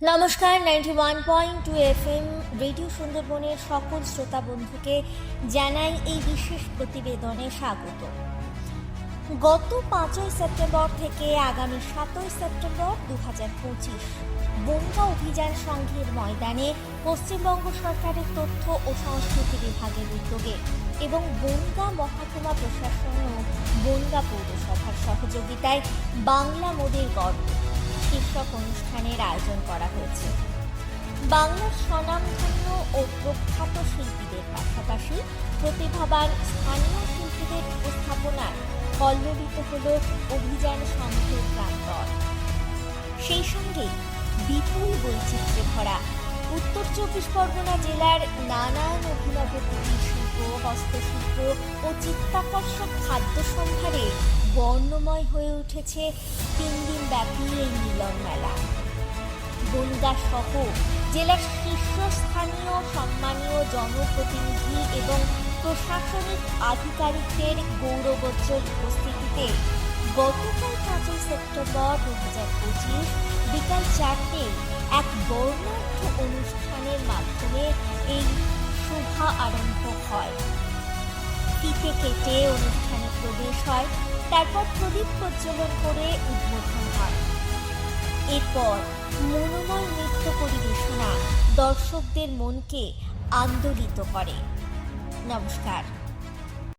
নমস্কার। 91.2 FM radio সুন্দরবনের সকল শ্রোতা বন্ধুকে জানাই এই বিশেষ প্রতিবেদনে স্বাগত। গত 5ই সেপ্টেম্বর থেকে আগামী 7ই সেপ্টেম্বর 2025 বনগাঁ অভিযান সংঘের ময়দানে পশ্চিমবঙ্গ সরকারের তথ্য ও সংস্কৃতি বিভাগের উদ্যোগে এবং বনগাঁ মহকুমা প্রশাসন ও বনগাঁ পৌরসভার সহযোগিতায় বাংলা মোদের গর্ব শীর্ষক অনুষ্ঠানের আয়োজন করা হয়েছে। বাংলার স্বনামধন্য ও প্রখ্যাত শিল্পীদের পাশাপাশি প্রতিভাবান স্থানীয় শিল্পীদের উপস্থাপনায় কল্লোলিত হল অভিযান সংঘের প্রান্তর। সেই সঙ্গে বিপুল বৈচিত্র্যে ভরা উত্তর 24 পরগনা জেলার নানান অভিনব কুটির শিল্প, হস্তশিল্প ও চিত্তাকর্ষক খাদ্য সম্ভারে বর্ণময় হয়ে উঠেছে 3 দিন ব্যাপী এই মিলন মেলা। বনগাঁ সহ জেলার শীর্ষস্থানীয় সম্মানীয় জনপ্রতিনিধি এবং প্রশাসনিক আধিকারিকদের গৌরবোজ্জ্বল উপস্থিতিতে গতকাল 5ই সেপ্টেম্বর 2025 বিকাল 4টায় এক বর্ণাঢ্য অনুষ্ঠানের মাধ্যমে এই শোভা আরম্ভ হয়। ফিতে কেটে অনুষ্ঠানে প্রবেশ হয়, তারপর প্রদীপ প্রজ্বলন করে উদ্বোধন হয়। এরপর মনোময় নৃত্য পরিবেশনা দর্শকদের মনকে আন্দোলিত করে। নমস্কার।